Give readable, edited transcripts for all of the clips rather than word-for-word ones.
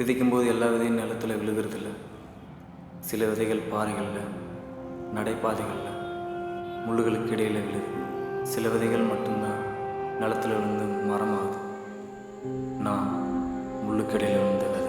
விதைக்கும்போது எல்லா விதையும் நிலத்தில் விழுகிறதில்ல. சில விதைகள் பாறைகளில், நடைபாதைகளில், முள்ளுகளுக்கு இடையில் விழுது. சில விதைகள் மட்டும்தான் நிலத்தில் விழுந்து மரமாகுது. நான் முள்ளுக்கு இடையில் விழுந்த விதை.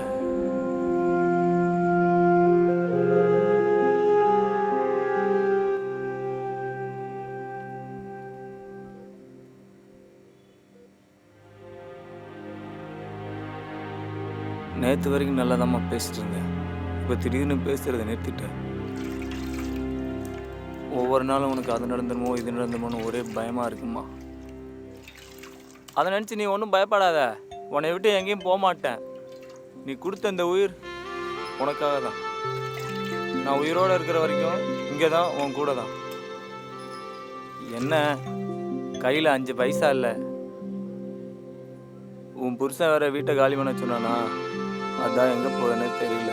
நேற்று வரைக்கும் நல்லா தான் பேசிட்டு இருந்தேன். இப்போ திடீர்னு பேசுகிறத நிறுத்திட்டேன். ஒவ்வொரு நாளும் உனக்கு அது நடந்துருமோ இது நடந்துருமோன்னு ஒரே பயமாக இருக்குமா. அதை நினச்சி நீ ஒன்றும் பயப்படாத. உன்னை விட்டு எங்கேயும் போக மாட்டேன். நீ கொடுத்த இந்த உயிர் உனக்காக தான். நான் உயிரோடு இருக்கிற வரைக்கும் இங்கே தான், உன் கூட தான். என்ன கையில் 5 பைசா இல்லை. உன் புருஷன் வேற வீட்டை காலி பண்ண சொன்னானா, அதான் எங்கே போகிறேன்னு தெரியல.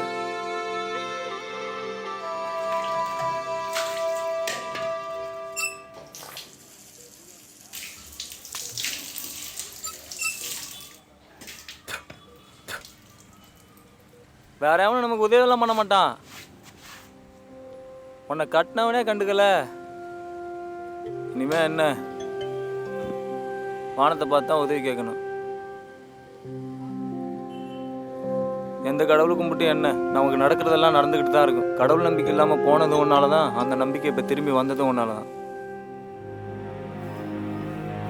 வேற எவனும் நமக்கு உதவியெல்லாம் பண்ண மாட்டான். உன்னை கட்டினவனே கண்டுக்கல. இனிமே என்ன, வானத்தை பார்த்து தான் உதவி கேட்கணும். எந்த கடவுளை கும்பிட்டு என்ன, நமக்கு நடக்கிறதெல்லாம் நடந்துக்கிட்டு தான் இருக்கும். கடவுள் நம்பிக்கை இல்லாமல் போனது ஒன்னால தான், அந்த நம்பிக்கை இப்போ திரும்பி வந்ததும் ஒன்னால தான்.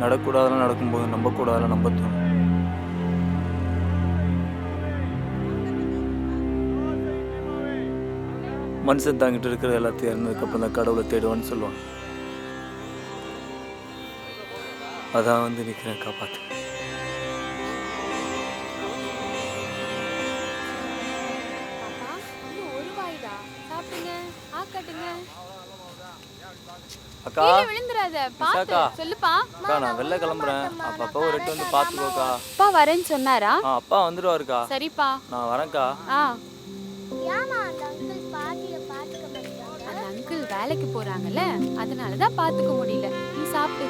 நடக்கூடாதெல்லாம் நடக்கும்போது நம்பக்கூடாதெல்லாம் நம்ப தோணும். மனுஷன் தாங்கிட்டு இருக்கிற எல்லாத்தையும் இறந்ததுக்கப்புறம் தான் கடவுளை தேடுவான்னு சொல்லுவான். அதான் வந்து நிற்கிறேன், காப்பாற்று. அக்கா சொல்லுப்பா. அக்கா நான் வெளில கிளம்புறேன். அப்பப்போ ஒரு எட்டு வந்து பாத்துக்கோக்கா. அப்பா வரேன்னு சொன்னாரா? அப்பா வந்துடுவாருக்கா. சரிப்பா நான் வரேன்க்கா. அந்த அங்கிள் வேலைக்கு போறாங்கல்ல, அதனாலதான் பாத்துக்க முடியல. நீ சாப்பிடு.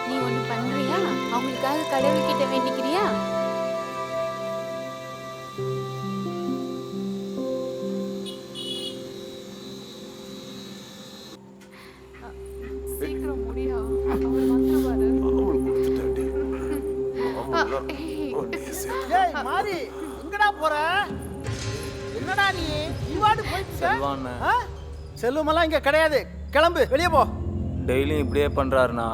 நீ ஒண்ணு பண்றியா? அவங்களுக்காக கடவுள் கிட்ட வேண்டிக்கிறியா? சீக்கிரம் முடியா. அவர் வந்துருவாரு. ஏய் மாரி, எங்கடா போற? என்னடா நீ இவாடு போயிட்ட? செல்வமெல்லாம் இங்க கிடையாது. கிளம்பு, வெளியே போ. டெய்லியும் இப்படியே பண்றாருண்ணா.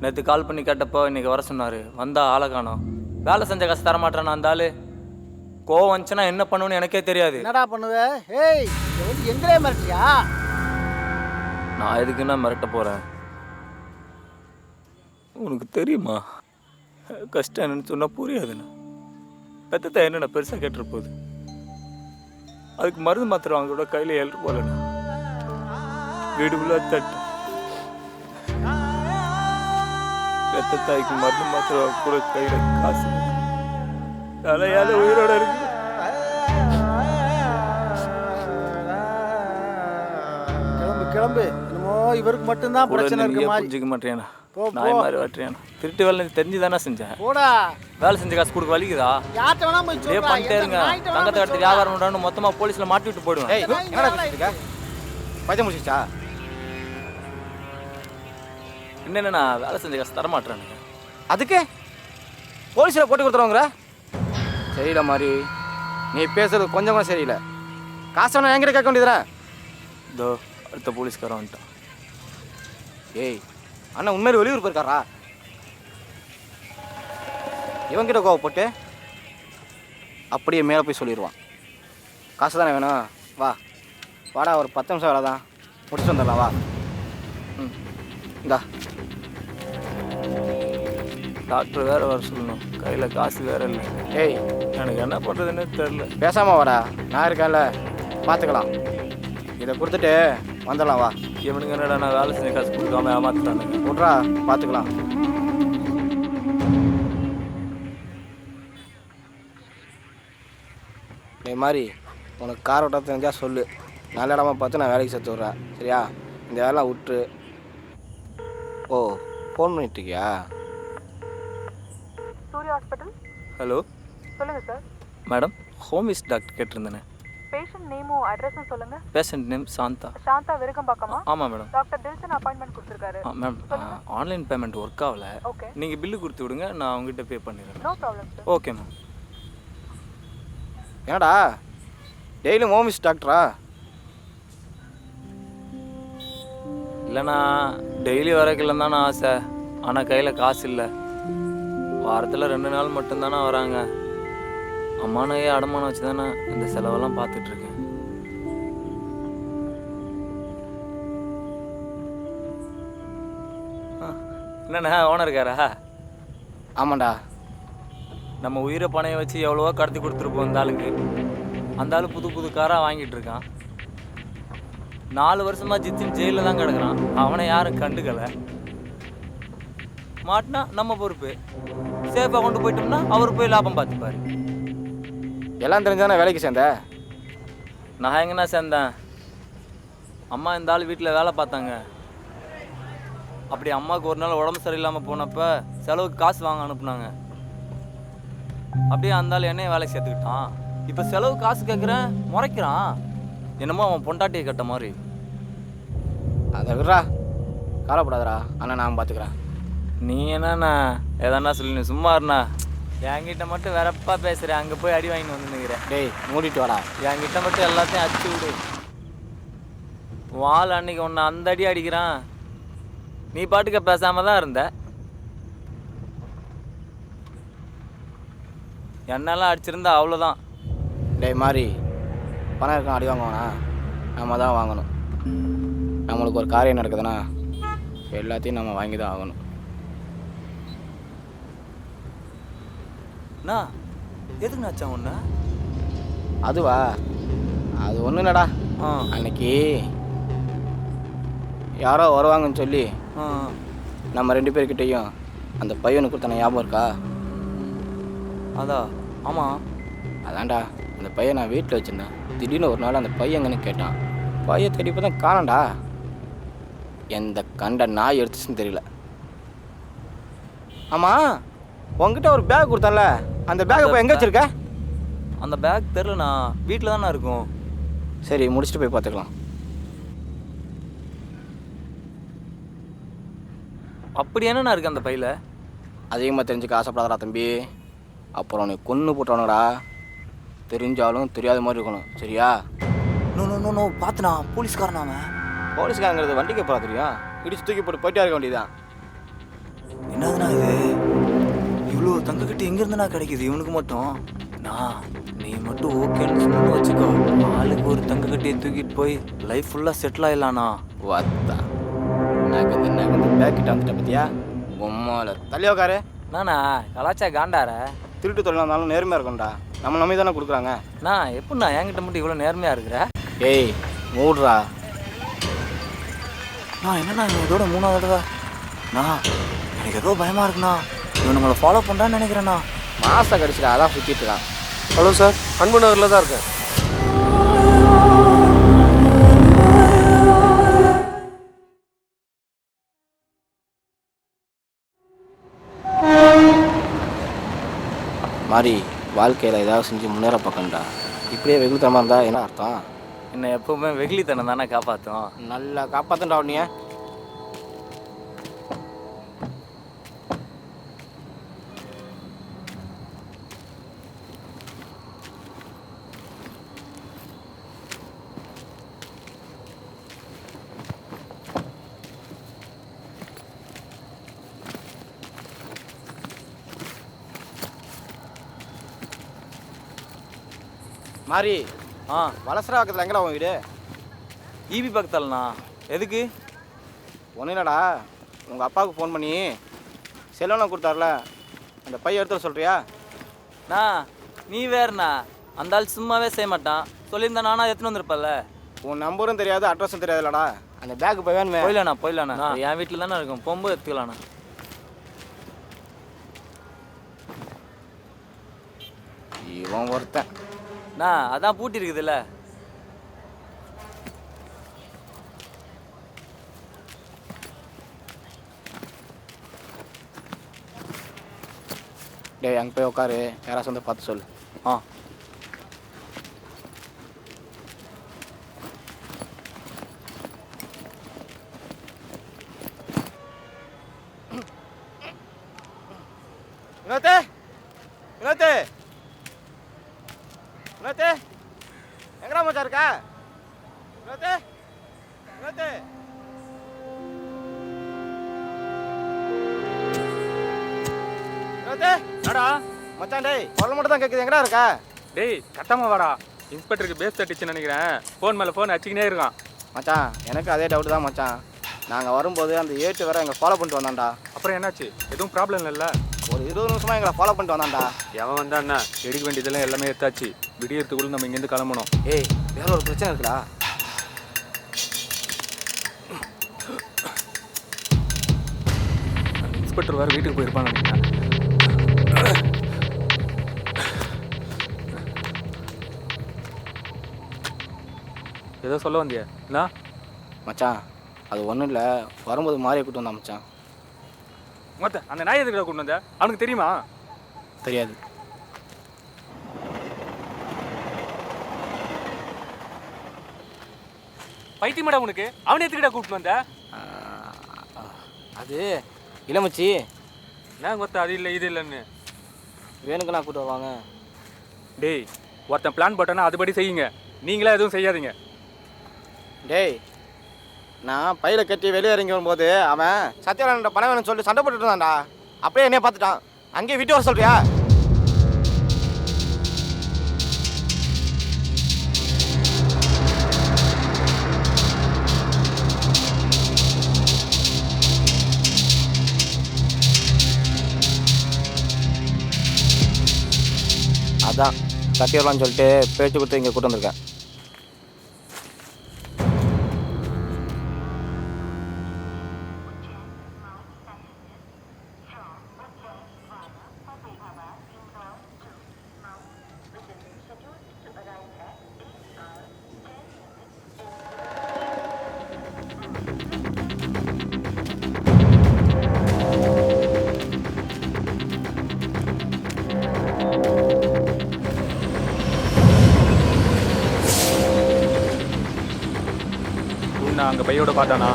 நேற்று கால் பண்ணி கேட்டப்போ இன்னைக்கு வர சொன்னாரு. வந்தா ஆளை காணோம். வேலை செஞ்ச காசு தரமாட்டானா அந்த ஆளு. கோவம் வந்துச்சுன்னா என்ன பண்ணுவேன்னு எனக்கே தெரியாது. என்னடா பண்ணுவ? ஏய் எங்களே மிரட்டியா? நான் எதுக்குன்னா மிரட்ட போறேன். உனக்கு தெரியுமா கஷ்டம் என்னன்னு சொன்னா புரியாதுண்ணா. பெத்தத்தை என்னென்ன பெருசாக கேட்டுரு போகுது. அதுக்கு மருந்து மாத்திரை வாங்க கூட கையில் எழுட்டு போலண்ணா. வீடு உள்ள தட்டு. பெத்த தாய்க்கு மருந்து மாத்திரை வாங்க கூட கையில் காசு. தலையால உயிரோட இருக்கு. கிளம்பு கிளம்பு. என்னமோ இவருக்கு மட்டும்தான் பிரச்சனை இருக்கு மாதிரி. புரிஞ்சிக்க மாட்டேனா? நாய் மாதிரி வாட்டுறியானா? திருட்டு வேலை தெரிஞ்சு தானே செஞ்சேன். போடா. வேலை செஞ்ச காசு கொடுக்க வலிக்குதா? யார்ட்ட வேணா போய் சொல்றா. பண்ணிட்டே இருங்க. தங்கத்தை கடத்தி வியாபாரம் பண்றான்னு மொத்தமா போலீஸ்ல மாட்டி விட்டு போயிடுவேன். ஏய் என்னடா பேசிட்டு பைத்தியம் முடிச்சிச்சா? என்னென்னா வேலை செஞ்ச காசு தர மாட்டேறானுங்க. அதுக்கு போலீஸில் போட்டு கொடுத்துருவாங்கிற? சரியில்லை மாதிரி நீ பேசுறது கொஞ்சம் கூட சரியில்லை. காசு வேணா என்கிட்ட கேட்க வேண்டியதுதானே? இதோ அடுத்த போலீஸ்காரன் வந்துட்டான். ஏய் அண்ணா உண்மையில வெளியூர் போயிருக்காரா? இவங்கிட்ட கோவப்பட்டு அப்படியே மேலே போய் சொல்லிடுவான். காசு தானே வேணும், வா வாடா, ஒரு 10 நிமிஷம் வேலை தான், முடிச்சுட்டு வந்துடலாம், வா. இந்தா டாக்டர் வேறு வர சொல்லணும். கையில் காசு வேறு இல்லை. ஏய் எனக்கு என்ன பண்ணுறதுன்னு தெரில. பேசாமல் வாடா, நான் இருக்கேன்ல, பார்த்துக்கலாம். இதை கொடுத்துட்டு வந்துடலாம், வா. இவனுங்க என்னடா நான் வேலை செஞ்ச காசு கொடுக்காம ஏமாத்துறானுங்க. விட்றா, பார்த்துக்கலாம். இதே மாதிரி உனக்கு கார் ஓட்ட தெரிஞ்சால் சொல்லு. நல்ல இடமா பார்த்து நான் வேலைக்கு சேர்த்து விட்றேன், சரியா? இந்த வேலை விட்டு. ஓ ஃபோன் பண்ணிட்டுருக்கியா? ஹலோ சொல்லுங்க சார். மேடம் ஹோமிஸ் டாக்டர் கேட்டிருந்தேனே. பேஷண்ட் நேமும் அட்ரஸும் சொல்லுங்க. Patient name Shantha. சாந்தா விருகம்பாக்கமா? ஆமாம் மேடம். டாக்டர் டில்சன் அப்பாயின்மெண்ட் கொடுத்துருக்காரு. மேம் ஆன்லைன் பேமெண்ட் ஒர்க் ஆகல. ஓகே. நீங்கள் பில்லு கொடுத்து விடுங்க, நான் அவங்ககிட்ட பே பண்ணிடுறேன். No problem sir. Okay ma'am. என்னடா டெய்லியும் ஹோமிஸ் டாக்டரா? இல்லைண்ணா டெய்லி வரக்கில்லைன்னு தானே ஆசை, ஆனால் கையில் காசு இல்லை. வாரத்தில் 2 நாள் மட்டும்தானே வராங்க. அம்மானையே அடமானம் வச்சு தானே இந்த செலவெல்லாம் பார்த்துட்ருக்கேன். என்னண்ணா ஓனர் இருக்காரா? ஆமாண்டா. நம்ம உயிரை பணையை வச்சு எவ்வளவோ கடத்தி கொடுத்துருப்போம் இந்த ஆளுக்கு. அந்த ஆள் புது புது காராக வாங்கிட்டு இருக்கான். 4 வருஷமாக ஜித்தின் ஜெயிலில் தான் கிடக்குறான். அவனை யாரும் கண்டுக்கலை. மாட்டினா நம்ம பொறுப்பு. சேஃபாக கொண்டு போயிட்டோம்னா அவர் போய் லாபம் பார்த்துப்பார். எல்லாம் தெரிஞ்சானே வேலைக்கு சேர்ந்த? நான் எங்கண்ணா சேர்ந்தேன்? அம்மா இந்த ஆள் வீட்டில் வேலை பார்த்தாங்க. அப்படி அம்மாவுக்கு ஒரு நாள் உடம்பு சரியில்லாமல் போனப்போ செலவுக்கு காசு வாங்க அனுப்புனாங்க. அப்படியே அந்த ஆள் என்னையும் வேலைக்கு சேர்த்துக்கிட்டான். இப்போ செலவு காசு கேட்குறேன், முறைக்கிறான். என்னமோ அவன் பொண்டாட்டியை கட்ட மாதிரி. அதை விட்றா, கவலைப்படாதடா, அண்ணா நான் பார்த்துக்கிறேன். நீ என்னண்ணா எதனா சொல்லி சும்மா இருண்ணா. என்கிட்ட மட்டும் வேறப்பா பேசுகிறேன், அங்கே போய் அடி வாங்கிட்டு வந்துன்னுக்கிறேன். டேய் மூடிட்டு வாடா. என்கிட்ட மட்டும் எல்லாத்தையும் அடிச்சு விடு. வாள் அன்னைக்கு ஒன்று அந்த அடி அடிக்கிறான், நீ பாட்டுக்க பேசாமல் தான் இருந்த. என்னெல்லாம் அடிச்சிருந்தா அவ்வளோதான். டேய் மாதிரி பணம் இருக்கான் அடி வாங்குவானா? நம்ம தான் வாங்கணும். நம்மளுக்கு ஒரு காரியம் நடக்குதுன்னா எல்லாத்தையும் நம்ம வாங்கி தான் ஆகணும். அண்ணா எதுக்குண்ணா ஆச்சா ஒன்று? அதுவா, அது ஒன்றும் இல்லைடா. ஆ அன்னைக்கு யாரோ வருவாங்கன்னு சொல்லி ஆ நம்ம 2 பேர்கிட்டையும் அந்த பையனுக்கு கொடுத்தன ஞாபகம் இருக்கா? அதா ஆமாம். அதான்டா அந்த பையன் நான் வீட்டில் வச்சுருந்தேன். திடீர்னு ஒரு நாள் அந்த பையன் எங்கன்னு கேட்டான். பையன் தேடி பார்த்தா காணோம்டா. எந்த கண்ட நாய் எடுத்துச்சுன்னு தெரியல. ஆமாம், உங்ககிட்ட ஒரு பேக் கொடுத்தேன்ல, அந்த பேக்கை போய் எங்கே வச்சிருக்க? அந்த பேக் தெரிலண்ணா, வீட்டில் தானே இருக்கும். சரி முடிச்சுட்டு போய் பார்த்துக்கலாம். அப்படி என்னண்ணா இருக்குது அந்த பையில்? அதிகமாக தெரிஞ்சுக்க ஆசைப்படாதடா தம்பி. அப்புறம் நீ கொன்று போட்டவனடா. தெரிஞ்சாலும் தெரியாத மாதிரி இருக்கணும், சரியா? நோ நோ நோ நோ பார்த்துண்ணா, போலீஸ்காரனா அவன். போலீஸ்காரங்கிறது வண்டிக்கு போகிறா தெரியும். இடிச்சு தூக்கி போட்டு போயிட்டே இருக்க வேண்டியதான். என்னதுண்ணா இது? இவ்வளோ தங்கக்கட்டு எங்கேருந்துண்ணா கிடைக்குது இவனுக்கு மட்டும்? நான் நீ மட்டும் ஓகேன்னு சொன்னு வச்சுக்கோ, ஆளுக்கு ஒரு தங்கக்கட்டியை தூக்கிட்டு போய் லைஃப் ஃபுல்லாக செட்டில் ஆயிடலாண்ணா. வாத்தா நகந்து பேக்கிட்ட வந்துட்ட பத்தியா? பொம்மால தள்ளி உக்காரு. நானா கலாச்சா காண்டார? திருட்டு தொழிலாக இருந்தாலும் நேர்மையாக இருக்கும்டா. நம்ம நம்பி தானே கொடுக்குறாங்க. நான் எப்படிண்ணா என்கிட்ட மட்டும் இவ்வளோ நேர்மையாக இருக்கிற? ஏய் மூடுறா. நான் என்னண்ணா இதோட 3வது தடவை? நான் எனக்கு ஏதோ பயமாக இருக்குண்ணா. இவன் நம்மளை ஃபாலோ பண்ணுறான்னு நினைக்கிறேண்ணா. மாதம் கடிச்சிடா, அதான் சுற்றிட்டு இருக்கான். ஹலோ சார், அன்பு நகரில் தான் இருக்கேன். மாதிரி வாழ்க்கையில் ஏதாவது செஞ்சு முன்னேற பார்க்கண்டா. இப்படியே வெகுளித்தனமாக இருந்தால் என்ன அர்த்தம்? என்னை எப்பவுமே வெகுளித்தனம் தானே காப்பாற்றும். நல்லா காப்பாற்றண்டா உன்னைய. மாதிரி வலசரா பக்கத்தில் எங்கடா உன் வீடு? ஈபி பக்கத்துலண்ணா. எதுக்கு? ஒன்றும் இல்லைடா, உங்கள் அப்பாவுக்கு ஃபோன் பண்ணி செலவனை கொடுத்தாருல, அந்த பையன் எடுத்துட சொல்கிறியா? நீ வேறுண்ணா, அந்த ஆள் சும்மாவே செய்ய மாட்டான். சொல்லியிருந்தா நானா எடுத்துன்னு வந்திருப்பல்ல. உன் நம்பரும் தெரியாது, அட்ரஸும் தெரியாதுல்லடா. அந்த பேக்கு போய் வேணுமே. போயிடலாண்ணா என் வீட்டில் தானே இருக்கும், போகும்போது எடுத்துக்கலாண்ணா. இவன் ஒருத்தன். அதான் பூட்டி இருக்குதுல்ல. டேய் அங்கே போய் உட்காரு, யாராச்சும் வந்து பார்த்து சொல்லு. ஆ. வினோத்து வினோத்து வினோத்து எங்கடா மச்சான் இருக்கா? வினோத்து வினோத்து வினோத்து என்னடா மச்சான் டேய் குரல் மட்டும் தான் கேட்குது, எங்கடா இருக்கா? டேய் கட்டாம வாடா. இன்ஸ்பெக்டருக்கு பேஸ் தட்டிச்சுன்னு நினைக்கிறேன். ஃபோன் மேலே ஃபோன் அடிச்சுக்கினே இருக்கான். மச்சான் எனக்கு அதே டவுட் தான் மச்சான். நாங்கள் வரும்போது அந்த ஏட்டு வேற எங்களை ஃபாலோ பண்ணிட்டு வந்தான்டா. அப்புறம் என்னாச்சு? எதுவும் ப்ராப்ளம் இல்லைல்ல? ஒரு 20 நிமிஷமாக எங்களை ஃபாலோ பண்ணிட்டு வந்தான்டா. எவன் வந்தான்னா எடுக்க வேண்டியதெல்லாம் எல்லாமே எடுத்தாச்சு. விடியறதுக்குள்ள நம்ம இங்கேருந்து கிளம்பணும். ஏய் வேற ஒரு பிரச்சனை இருக்குடா. இன்ஸ்பெக்டர் வேறு வீட்டுக்கு போயிருப்பான்னு நினைக்கிறேன். ஏதோ சொல்ல வந்தியா? என்ன மச்சான் அது ஒன்றும் இல்லை, வரும்போது மாறியை கூட்டு வந்தான் மச்சான். மொத்த அந்த நாய் எதுக்கிட்ட கொண்டு வந்த? அவனுக்கு தெரியுமா? தெரியாது. பைத்தியமாடா உனக்கு? அவனை எதுக்கிட்ட கூப்பிட்டு வந்த? அது இல்லை மச்சி, நான் கொத்த அது இல்லை இது இல்லைன்னு. வேணுக்கு நான் கூட்டு வருவாங்க. டேய் ஒருத்தன் பிளான் போட்டானா அதுபடி செய்யுங்க. நீங்களா எதுவும் செய்யாதீங்க. டேய் நான் பையில கட்டி வெளியே இறங்கி வரும்போது அவன் சத்யநாராயண பணம் வேணும்னு சொல்லி சண்டை போட்டுட்டு இருந்தான்டா. அப்படியே என்னைய பார்த்துட்டான். அங்கேயே விட்டு வர சொல்றியா? அதான் கட்டி வரலான்னு சொல்லிட்டு பேச்சு கொடுத்து இங்கே கூட்டு வந்திருக்கேன். நான் அங்கே பையோட பார்த்தானா?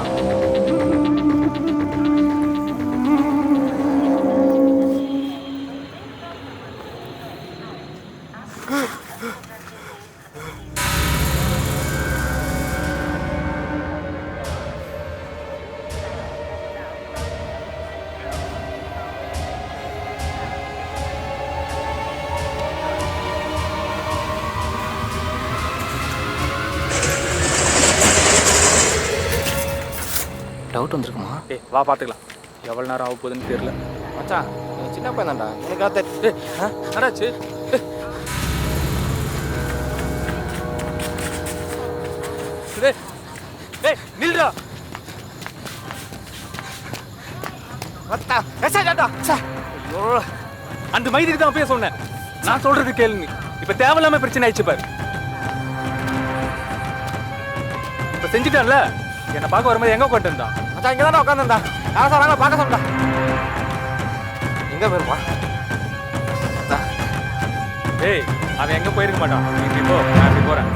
டவுட் வந்திருக்குமா? டேய் வா பார்த்துக்கலாம். எவ்வளோ நேரம் ஆக போகுதுன்னு தெரியல. மச்சான் இவன் சின்ன பையன் தான்டா, எனக்கு தெரியும். டேய் என்னாச்சு? டேய் டேய் நில்றா. அந்த மைதிக்கு தான் அப்பயே சொன்னேன். நான் சொல்றது கேளுங்க. இப்ப தேவையில்லாம பிரச்சனை ஆயிடுச்சு பாரு. இப்ப செஞ்சுட்டான்ல, என்னை பார்க்க வரும்போது எங்க உட்காந்து இருந்தான்? மச்சான் இங்கே தானே உட்காந்துருந்தா. யாரும் சார் பார்க்க சொல்லிட்டா. எங்கே போயிருப்பா? டேய் அவன் எங்க போயிருக்க மாட்டான். நீ இப்படி போ, நான் இப்படி போறேன்.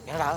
என்னடா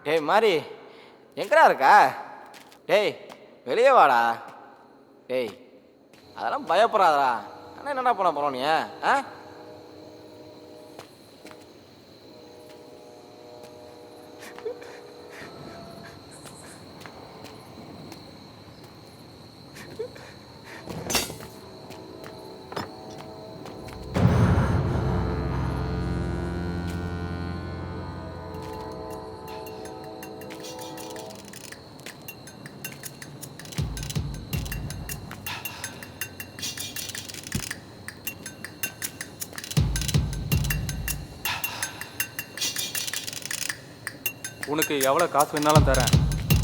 டேய் மாறி எங்கடா இருக்கா? டேய் வெளியே வாடா. டேய் அதெல்லாம் பயப்படாதடா. ஆனால் என்னடா பண்ண போகிறோம் நீ? ஆ உனக்கு எவ்வளோ காசு வேணாலும் தரேன்.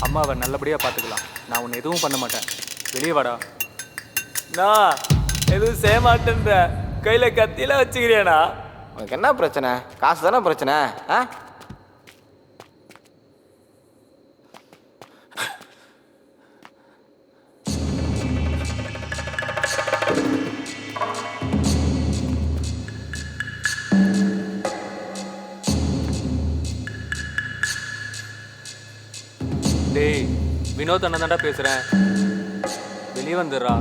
அம்மாவை நல்லபடியாக பார்த்துக்கலாம். நான் உன்னை எதுவும் பண்ண மாட்டேன். வெளியே வாடா. நான் எதுவும் செய்ய மாட்டேன்ற கையில் கத்தியெல்லாம் வச்சுக்கிறியாண்ணா? உனக்கு என்ன பிரச்சனை? காசு தானே பிரச்சனை. ஆ டேய் வினோத் அண்ணன் தான்டா பேசுகிறேன். வெளியே வந்துடுறா.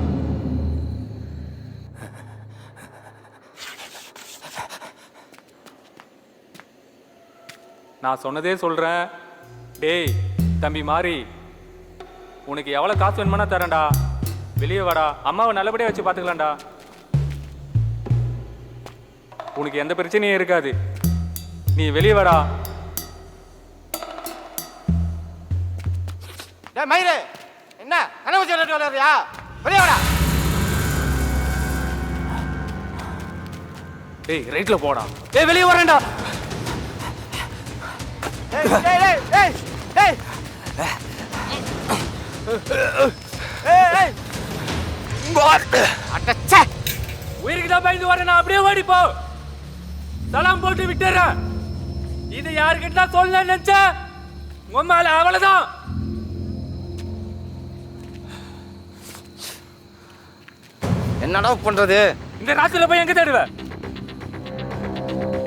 நான் சொன்னதே சொல்கிறேன். டேய் தம்பி மாறி, உனக்கு எவ்வளோ காசு வேணுமானா தரேன்டா. வெளியே வாடா. அம்மாவை நல்லபடியாக வச்சு பார்த்துக்கலாம்டா. உனக்கு எந்த பிரச்சனையும் இருக்காது. நீ வெளியே வாடா. டேய் மயிறு, என்ன கனவுச்சி விளையாடுறியா? வெளியே வாடா. டேய் ரைட்டில் போடா. டேய் வெளியே வரேன்டா. உயிருக்கு தான் பயந்து வரேன். நான் அப்படியே ஓடிப்போ. சலாம் போட்டு விட்டுறேன். இது யாருக்கிட்ட சொல்ல நினைச்ச உம்மால அவ்வளவுதான். என்னடா பண்றது? இந்த ராத்திரில போய் எங்க தேடுவ?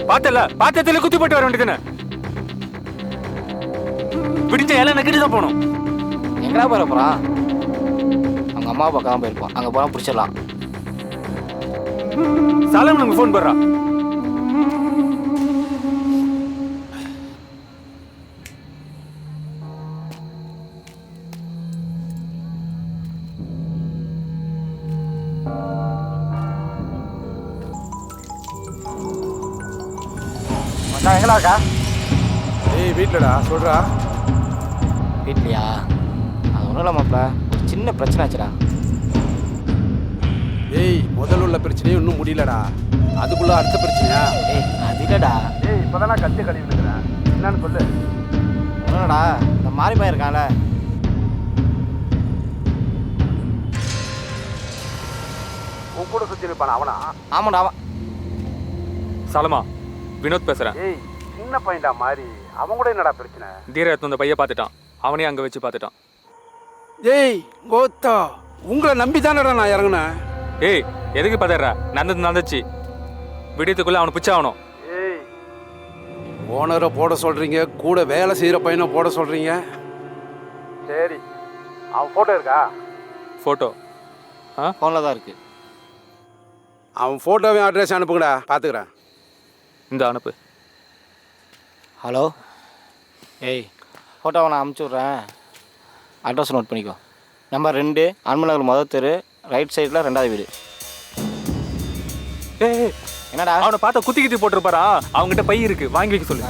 பார்த்தல பாத்தத்துல குத்தி போட்டு வர வேண்டியதுன்னு. பிடிச்ச எல்லாம் நக்கிட்டு தான் போகணும். எங்கடா போற போறான்? அவங்க அம்மா பக்கம் தான் போயிருப்பான். அங்கே போனால் பிடிச்சிடலாம். சாலம் நமக்கு ஃபோன் போடுறா. எங்கடா இருக்கா? ஏய் வீட்டிலடா. சொல்கிறா. வீட்லையா? அது ஒன்றும் இல்லை மாப்பிள்ள, ஒரு சின்ன பிரச்சனை ஆச்சுடா. ஏய் முதல்ல உள்ள பிரச்சனையும் இன்னும் முடியலடா. அதுக்குள்ள அடுத்த பிரச்சனையா? ஏய் அது இல்லைடா. ஏய் இப்போதான் நான் கத்தி கழுவி விடுக்கிறேன். என்னன்னு சொல்லு. ஒன்றுடா, இந்த மாறி பையன் இருக்கான்ல, உன் கூட சுற்றி இருப்பான் அவனா? ஆமாண்டா அவன். சாலமா, வினோத் பேசுறேன். ஏய் சின்ன பையன்டா மாறி. அவன் கூட என்னடா பிரச்சனை? தீரத் அந்த பையன் பார்த்துட்டான். அவனையும் அங்கே வச்சு பார்த்துட்டான். ஏய் கோத்தா, உங்களை நம்பி தானடா நான் இறங்கினேன். ஏய் எதுக்கு பதற? நடந்துச்சு. விடியத்துக்குள்ள அவனை பிச்சாகணும். ஏய் ஓனரை போட சொல்கிறீங்க, கூட வேலை செய்கிற பையனை போட சொல்கிறீங்க. சரி, அவன் ஃபோட்டோ இருக்கா? ஃபோட்டோ ஃபோனில் தான் இருக்குது. அவன் ஃபோட்டோவையும் அட்ரஸ் அனுப்புங்கடா, பார்த்துக்கிறேன். இந்த அனுப்பு. ஹலோ, ஏய் ஃபோட்டோவை நான் அனுப்பிச்சி விட்றேன், அட்ரஸ் நோட் பண்ணிக்கோ. நம்பர் 2 அன்பு நகர் முதல் தெரு, ரைட் சைடில் 2வது வீடு. ஏய் என்னடா? அவனை பார்த்தா குத்தி போட்டிருப்பாரா? அவங்ககிட்ட பை இருக்கு, வாங்கி வைக்க சொல்லு.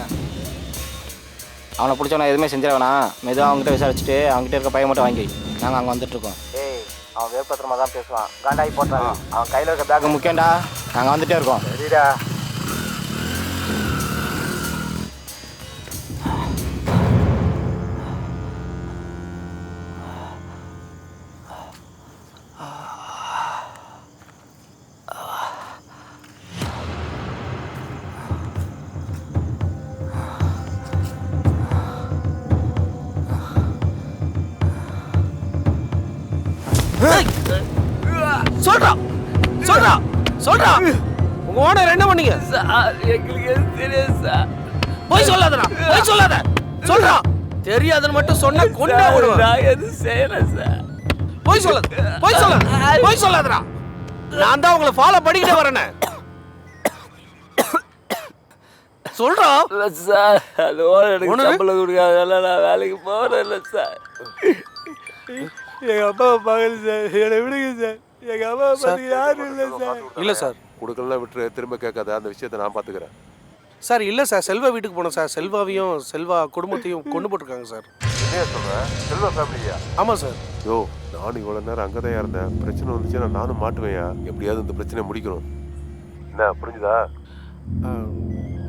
அவனை பிடிச்சவனா எதுவுமே செஞ்சிட வேணாம். மெதுவாக அவங்ககிட்ட விசாரிச்சுட்டு அவங்ககிட்ட இருக்க பையன் மட்டும் வாங்கி நாங்கள் அங்கே வந்துட்டுருக்கோம். ஏய் அவன் வேப்பத்திரமா தான் பேசுவான், காண்டாகி போட்டான். அவன் கையில் இருக்க பேக்கு முக்கியம்டா, நாங்கள் வந்துகிட்டே இருக்கோம். சரிடா. சொல்றா உங்க ஓனர் என்ன பண்ணீங்க? எங்களுக்கு தெரியாது சார். போய் சொல்லாதடா, போய் சொல்லாத. சொல்றா, தெரியாதுன்னு மட்டும் சொன்னா கொண்டே விடுவேன். நான் எதுவும் செய்யல சார். போய் சொல்லாத, போய் சொல்லாத, போய் சொல்லாதடா. நான் தான் உங்களை ஃபாலோ பண்ணிக்கிட்டே வரேனே. சொல்றா சார். அது எனக்கு சம்பளம் கொடுக்காதனால நான் வேலைக்கு போகிறேன் இல்லை சார். எங்கள் அப்பா பார்க்கல சார், என்னை விடுங்க சார். எங்கள் அப்பா பார்த்து யாரும் இல்லை சார். இல்லை சார், கொடுக்கலாம் விட்டுரு, திரும்ப கேட்காத. அந்த விஷயத்தை நான் பார்த்துக்கிறேன். சார் இல்லை சார், செல்வா வீட்டுக்கு போனோம் சார். செல்வாவையும் செல்வா குடும்பத்தையும் கொண்டு போட்டிருக்காங்க சார். என்ன சொல்கிறேன்? செல்வா ஃபேமிலியா? ஆமாம் சார். யோ, நானும் இவ்வளோ நேரம் அங்கே தான் இருந்தேன். பிரச்சனை வந்துச்சுன்னா நானும் மாட்டுவேயா? எப்படியாவது இந்த பிரச்சனையை முடிக்கணும். என்ன புரிஞ்சுதா?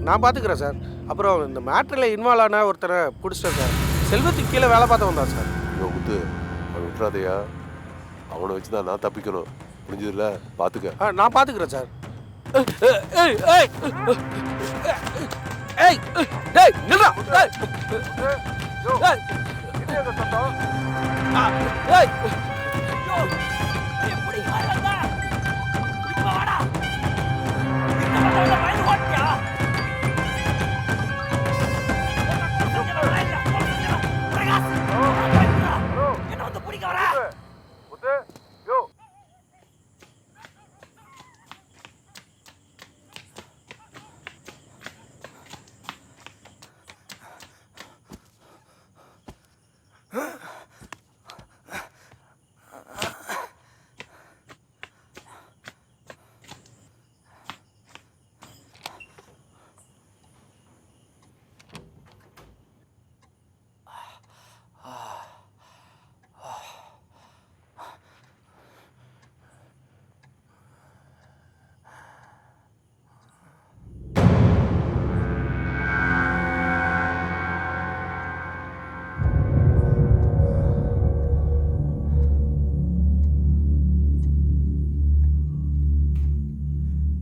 நான் பார்த்துக்கிறேன் சார். அப்புறம் இந்த மேட்ரில் இன்வால்வ் ஆன ஒருத்தரை பிடிச்சிட்டேன் சார். செல்வத்துக்கு கீழே வேலை பார்த்து வந்தான் சார். யோ முத்து, அவன் விட்டுறாதையா? அவனை வச்சு தான் நான் தப்பிக்கணும். புரிஞ்சதில்ல? பார்த்துக்க. நான் பார்த்துக்கிறேன் சார். ஏய் ஏய் ஏய் ஏய் நில்றா. ஏய் ஏய் எப்படி வரலடா? இப்ப வாடா. என்ன வந்து பிடிக்க வரா? முத்து, யோ.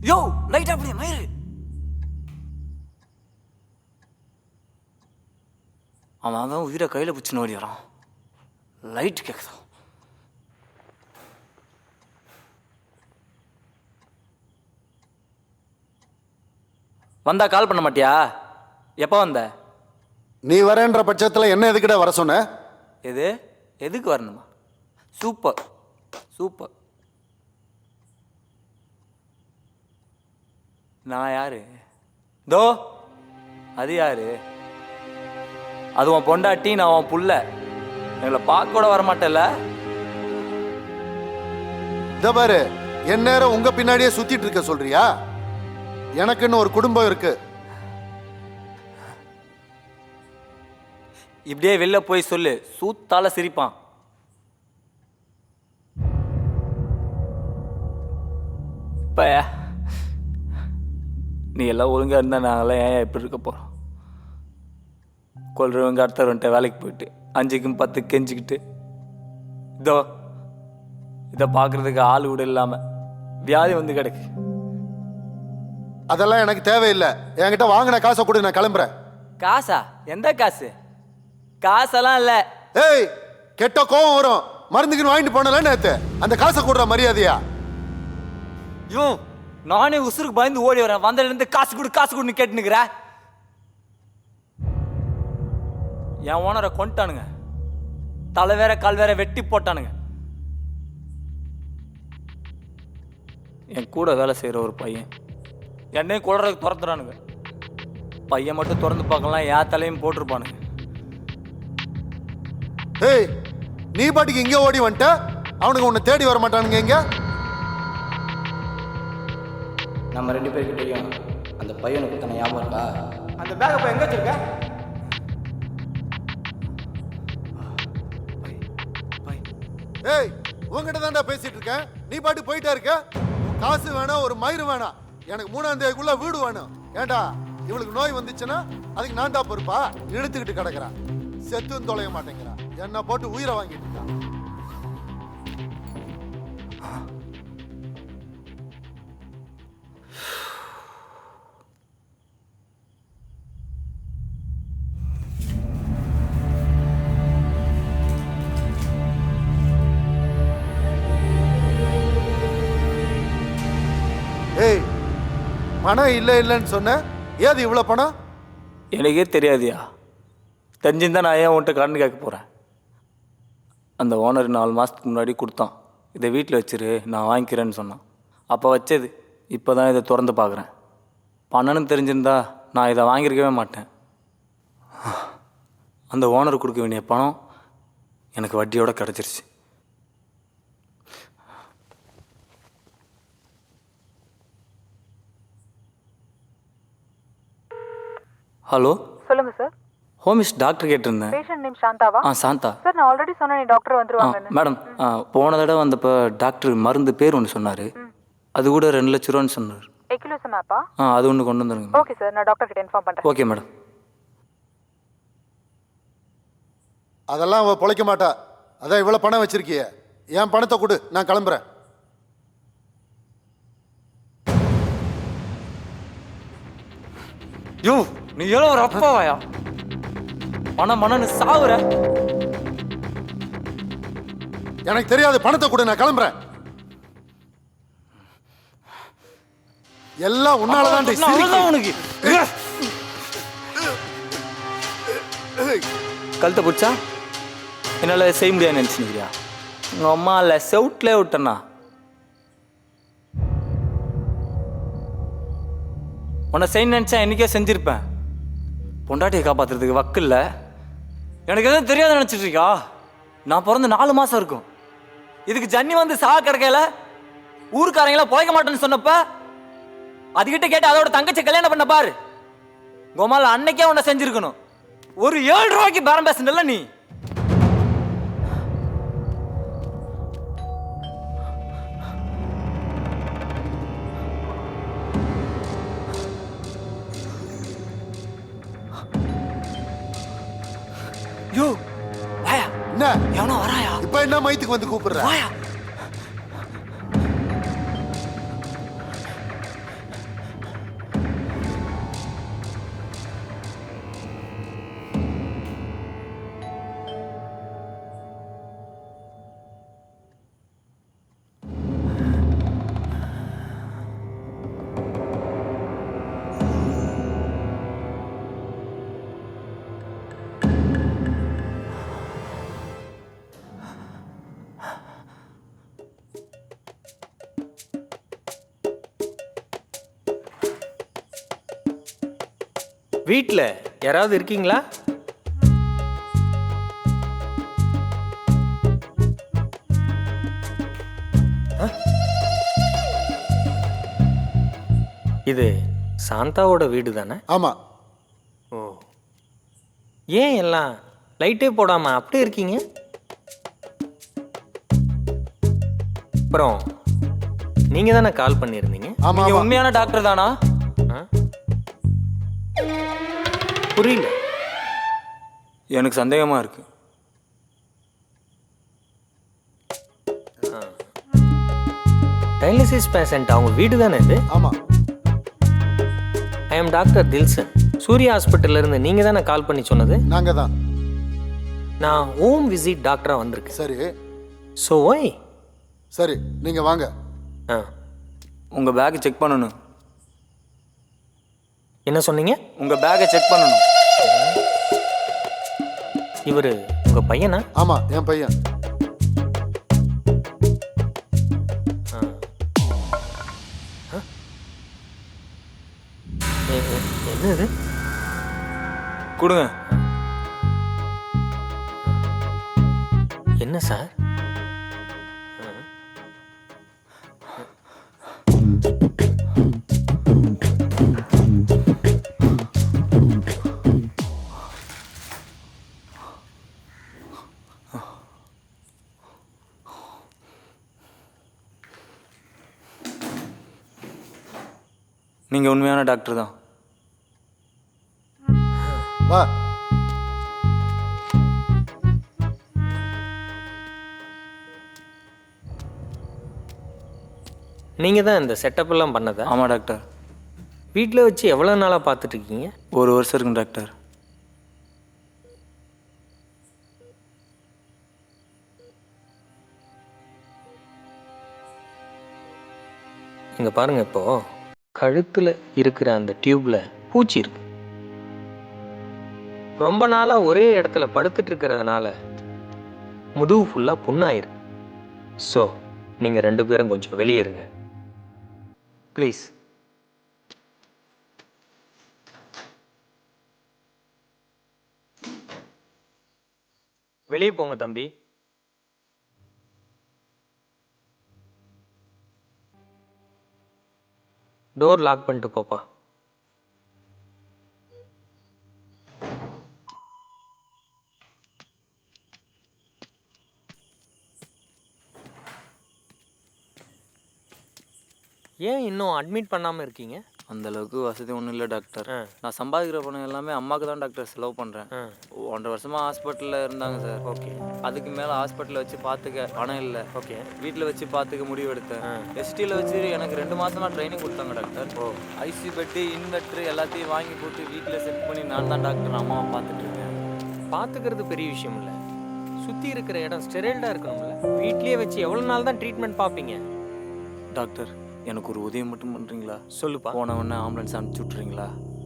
யோ லைட் அப்படியே மயிறு. அவன் உயிரை கையில் பிடிச்சி ஓடி வரான். லைட் கேட்குதா? வந்தா கால் பண்ண மாட்டியா? எப்போ வந்த? நீ வரேன்ற பட்சத்தில் என்ன எதுக்கிட்ட வர சொன்ன? எதுக்கு வரணுமா? Super super. நான் யாரு? தோ அது யாரு? அது உன் பொண்டாட்டி, நான் உன் புள்ள. எங்களை பார்க்க கூட வரமாட்டேல்ல? இத பாரு, என் நேரம் உங்க பின்னாடியே சுத்திட்டு இருக்க சொல்றியா? எனக்குன்னு ஒரு குடும்பம் இருக்கு. இப்படியே வெளில போய் சொல்லு, சூத்தால சிரிப்பான். இப்ப நீ எல்லாம் ஒழுங்கா இருந்தா நாங்களாம் ஏன் எப்படி இருக்க போறோம்? கொல்றவங்க அடுத்தவன்ட்ட வேலைக்கு போயிட்டு 5க்கும் 10 கெஞ்சிக்கிட்டு இதை பார்க்கறதுக்கு ஆள் கூட இல்லாம வியாதி வந்து கிடக்கு. அதெல்லாம் எனக்கு தேவையில்லை. என்கிட்ட வாங்கின காசை கொடு, நான் கிளம்புறேன். காசா? எந்த காசு? காசெல்லாம் இல்ல. ஏய், கெட்ட கோவம் வரும். மருந்துக்குன்னு வாங்கிட்டு போனல நேத்து, அந்த காசை கொடுற மரியாதையா? யோ, நானே உசுருக்கு பயந்து ஓடி வரேன். வந்ததுல இருந்து காசு கொடுன்னு கேட்டுனுக்குற. என் ஓனரை கொண்டானுங்க. தலை வேற கால் வேற வெட்டி போட்டானுங்க. என் கூட வேலை செய்கிற ஒரு பையன் என்னையும் கொள்றதுக்கு துரத்துறானுங்க. பையன் மட்டும் திறந்து பார்க்கலாம், என் தலையும் போட்டிருப்பானுங்க. ஏய், நீ பாட்டுக்கு இங்கே ஓடி வந்துட்ட, அவனுக்கு உன்னை தேடி வர மாட்டானுங்க. இங்க நம்ம 2 பேர்கிட்டையும் அந்த பையனுக்கு தன ஞாபகம் இருக்கா? அந்த பேக் இப்போ எங்கே வச்சிருக்க? ஏய், உங்ககிட்ட தான்டா பேசிட்டு இருக்கேன். நீ பாட்டு போயிட்டே இருக்க. உன் காசு வேணாம், ஒரு மயிறு வேணாம், எனக்கு 3ஆம் தேதிக்குள்ள வீடு வேணும். ஏண்டா இவளுக்கு நோய் வந்துச்சுன்னா அதுக்கு நான் தான் பொறுப்பா? இழுத்துக்கிட்டு கிடக்குறான், செத்தும் தொலைய மாட்டேங்கிறான், என்ன போட்டு உயிரை வாங்கிட்டு இருக்கான். ஏய், பணம் இல்லை இல்லைன்னு சொன்ன, ஏது இவ்வளோ பணம்? எனக்கே தெரியாதியா? தெரிஞ்சிருந்தா நான் ஏன் உன்கிட்ட கடன் கேட்க போகிறேன்? அந்த ஓனர் 4 மாதத்துக்கு முன்னாடி கொடுத்தான். இதை வீட்டில் வச்சிரு, நான் வாங்கிக்கிறேன்னு சொன்னான். அப்போ வச்சது. இப்போ தான் இதை திறந்து பார்க்குறேன். பணம்னு தெரிஞ்சிருந்தா நான் இதை வாங்கியிருக்கவே மாட்டேன். அந்த ஓனர் கொடுக்க வேண்டிய பணம் எனக்கு வட்டியோடு கிடச்சிருச்சு. ஹலோ, சொல்லுங்க சார். ஹோமிஸ் டாக்டர் கேட்டிருந்தேன். பேஷண்ட் நேம் சாந்தாவா? சாந்தா. சார் நான் ஆல்ரெடி சொன்னேன் டாக்டர் வந்துருவாங்கன்னு. மேடம், போன தடவை வந்தப்போ டாக்டர் மருந்து பேர் ஒன்று சொன்னார். அது கூட 2 லட்ச ரூபான்னு சொன்னார். எக்கிலோசமாப்பா? அது ஒன்று கொண்டு வந்துருங்க. ஓகே சார், நான் டாக்டர் கிட்ட இன்ஃபார்ம் பண்ணுறேன். Okay madam. அதெல்லாம் அவ பொழைக்க மாட்டா. அதான் இவ்வளோ பணம் வச்சிருக்கிய, என் பணத்தை கொடு, நான் கிளம்புறேன். யோ, நீ எவ்வளோ ஒரு அப்பாவாயா? மனன்னு சாவுற. எனக்கு தெரியாது, பணத்தை கொடு, நான் கிளம்புறேன். எல்லாம் உன்னாலதான் உனக்கு கழுத்தை பிடிச்சா என்னால் செய்ய முடியாது நினச்சிக்கிறியா? உங்கள் அம்மா இல்லை, செவுட்லேயே விட்டண்ணா. உன்னை செய்ய நினச்சா என்றைக்கே செஞ்சுருப்பேன். பொண்டாட்டியை காப்பாற்றுறதுக்கு வக்கு இல்லை. எனக்கு எதுவும் தெரியாத நினச்சிட்டு இருக்கா? நான் பிறந்து 4 மாதம் இருக்கும். இதுக்கு ஜன்னி வந்து சாக கிடக்கல ஊருக்காரங்களாம் பிழைக்க மாட்டேன்னு சொன்னப்ப அதுகிட்ட கேட்டு அதோட தங்கச்சி கல்யாணம் பண்ண பாரு. கோமால அன்னைக்கே உன்னை செஞ்சிருக்கணும். ஒரு 7 ரூபாய்க்கு பேரம் பேசுனல நீ. யோ, வாயா. என்ன எவனோ வராயா? இப்ப என்ன மைத்துக்கு வந்து கூப்பிடுற? வாயா. வீட்டில் யாராவது இருக்கீங்களா? இது சாந்தாவோட வீடு தானே? ஆமா. ஓ, ஏன் எல்லாம் லைட்டே போடாம அப்படியே இருக்கீங்க? அப்புறம் நீங்க தானே கால் பண்ணியிருந்தீங்க? ஆமா. நீங்க உண்மையான டாக்டர் தானா? புரியல. எனக்கு சந்தேகமா இருக்கு. டயாலிசிஸ் பேஷண்ட் அவங்க வீடு தானே இது? ஆமா. I am doctor Dilson. Surya ஹாஸ்பிட்டல்ல இருந்து நீங்க தானே கால் பண்ணி சொன்னது? நாங்க தான். நான் ஹோம் விசிட் டாக்டரா வந்திருக்கேன். சரி. So why? சரி, நீங்க வாங்க. உங்க பேக் செக் பண்ணணும். என்ன சொன்னீங்க? உங்க பேக்கை செக் பண்ணணும். இவரு உங்க பையனா? ஆமா, என் பையன். என்னது? கொடுங்க. என்ன சார்? நீங்கள் உண்மையான டாக்டர் தான். வா. நீங்கள் தான் இந்த செட்டப் எல்லாம் பண்ணதா? ஆமாம் டாக்டர். வீட்டில் வச்சு எவ்வளோ நாளாக பார்த்துட்ருக்கீங்க? 1 வருஷம் இருக்குங்க டாக்டர். இங்கே பாருங்கள், இப்போது கழுத்தில் இருக்கிற அந்த டியூப்பில் பூச்சி இருக்கு. ரொம்ப நாளாக ஒரே இடத்துல படுத்துட்டு இருக்கிறதுனால முதுகு ஃபுல்லாக புண்ணாயிருக்கு. ஸோ நீங்கள் 2 பேரும் கொஞ்சம் வெளியே இருங்க ப்ளீஸ். வெளியே போங்க தம்பி. டோர் லாக் பண்ணிட்டு போப்பா. ஏன் இன்னும் அட்மிட் பண்ணாமல் இருக்கீங்க? அந்த அளவுக்கு வசதி ஒன்றும் இல்லை டாக்டர். நான் சம்பாதிக்கிற பணம் எல்லாமே அம்மாவுக்கு தான் டாக்டர் செலவு பண்ணுறேன். 1.5 வருஷமாக ஹாஸ்பிட்டலில் இருந்தாங்க சார். ஓகே. அதுக்கு மேலே ஹாஸ்பிட்டலில் வச்சு பார்த்துக்க பணம் இல்லை. ஓகே. வீட்டில் வச்சு பார்த்துக்க முடிவு எடுத்தேன். எஸ்டியில் வச்சு எனக்கு 2 மாதமாக ட்ரைனிங் கொடுத்தாங்க டாக்டர். ஐசி பெட்டு இன்வெர்ட்ரு எல்லாத்தையும் வாங்கி போட்டு வீட்டில் செட் பண்ணி நான் தான் டாக்டர் அம்மாவை பார்த்துட்டு இருக்கேன். பார்த்துக்கிறது பெரிய விஷயம் இல்லை, சுற்றி இருக்கிற இடம் ஸ்டெரைல்டாக இருக்கணும்ல. வீட்லேயே வச்சு எவ்வளோ நாள் தான் ட்ரீட்மெண்ட் பார்ப்பீங்க? டாக்டர் எனக்கு ஒரு உதவி மட்டும் பண்ணுறீங்களா? சொல்லுப்பா. போனவொடனே ஆம்புலன்ஸ் அனுப்பிச்சி விட்றீங்களா?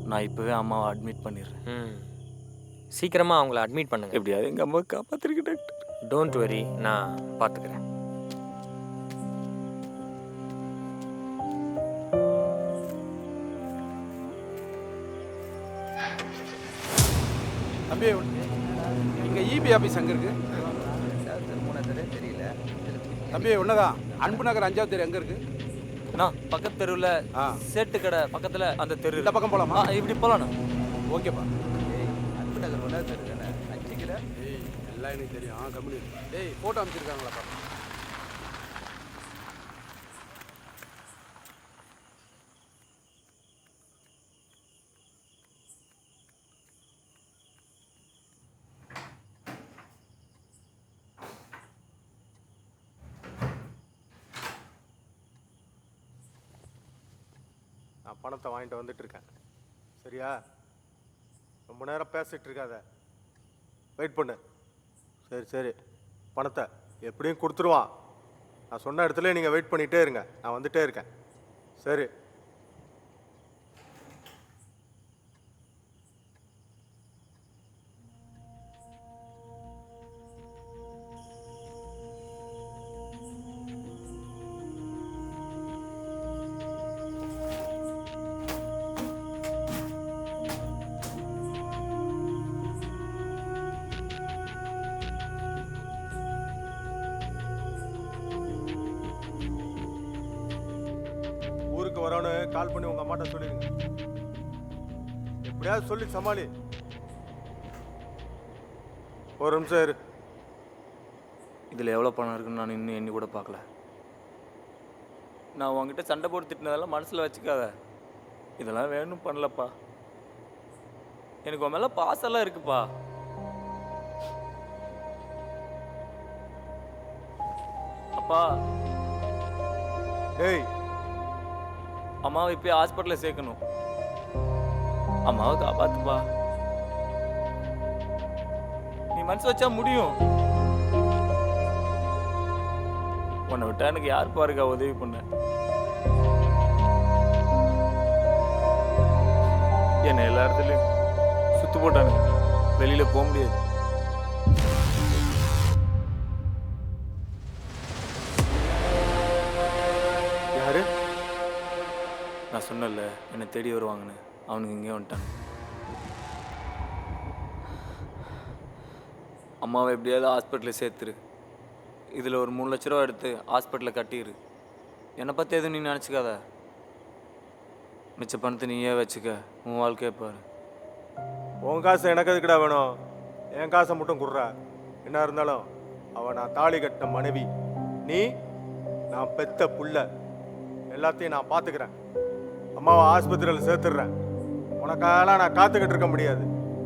நான் இப்போவே அம்மாவை அட்மிட் பண்ணிடுறேன். சீக்கிரமாக அவங்கள அட்மிட் பண்ணுங்க. எப்படியாவது எங்கள் அம்மாவை காப்பாற்றிருக்கு டாக்டர். டோன்ட் வரி, நான் பார்த்துக்கிறேன். தம்பி, இங்கே இபி ஆஃபீஸ் அங்கே இருக்கு. தெரியல. தம்பி ஒன்றுதான், அன்பு நகர் 5வது தெரு எங்கே இருக்கு? நான் பக்கத்து தெருவில் சேட்டு கடை பக்கத்தில் அந்த தெரு. இந்த பக்கம் போகலாமா? இப்படி போகலாண்ணா. ஓகேப்பா. அன்பு நகர் 1வது தெரு தானே? 5 கிலோ. எல்லாம் எனக்கு தெரியும். கம்பெனி ஃபோட்டோ அமைச்சிருக்காங்களாப்பா? நான் பணத்தை வாங்கிட்டு வந்துட்டு இருக்கேன். சரியா? ரொம்ப நேரம் பேசிட்டு இருக்காத, வெயிட் பண்ணு. சரி பணத்தை எப்படியும் கொடுத்துருவான். நான் சொன்ன இடத்துல நீங்கள் வெயிட் பண்ணிகிட்டே இருங்க, நான் வந்துட்டே இருக்கேன். சரி. ஊருக்கு வரோன்னு கால் பண்ணி உங்கள் அம்மாட்ட சொல்லிடுங்க. எப்படியாவது சொல்லி சமாளி. ஒரு நிமிஷம் இரு. இதில் எவ்வளோ பணம் இருக்குன்னு நான் இன்னும் எண்ணி கூட பார்க்கல. நான் உங்ககிட்ட சண்டை போட்டு திட்டினதெல்லாம் மனசில் வச்சுக்காத. இதெல்லாம் வேணும் பண்ணலப்பா. எனக்கு உன் மேலே பாசெல்லாம் இருக்குப்பா. அப்பா, டேய், அம்மாவை இப்போ ஹாஸ்பிட்டலில் சேர்க்கணும். அம்மாவை காப்பாத்துப்பா. நீ மனசு வச்சா முடியும். உன்னை விட்டா எனக்கு யார் பாருக்கா உதவி பண்ண? என்னை எல்லா இடத்துலையும் சுத்து போட்டானுங்க. வெளியில போக முடியாது. யாரு? நான் சொன்னல என்னை தேடி வருவாங்கன்னு, அவனுக்கு இங்கே வந்துட்டாங்க. அம்மாவை எப்படியாவது ஹாஸ்பிட்டலில் சேர்த்துரு. இதில் ஒரு 3 லட்ச ரூபா எடுத்து ஹாஸ்பிட்டலில் கட்டிடு. என்னை பற்றி எதுவும் நீ நினச்சிக்காத. மிச்ச பணத்தை நீயே வச்சுக்க. உன் வாழ்க்கையை பாரு. உன் காசு எனக்கு எதுக்குடா வேணும்? என் காசை மட்டும் குடுறா. என்ன இருந்தாலும் அவன் நான் தாலி கட்டின மனைவி, நீ நான் பெத்த புள்ள. எல்லாத்தையும் நான் பார்த்துக்கிறேன். அம்மாவை ஆஸ்பத்திரியில் சேர்த்துடுறேன். உனக்காகலாம் நான் காத்துக்கிட்டு இருக்க முடியாது.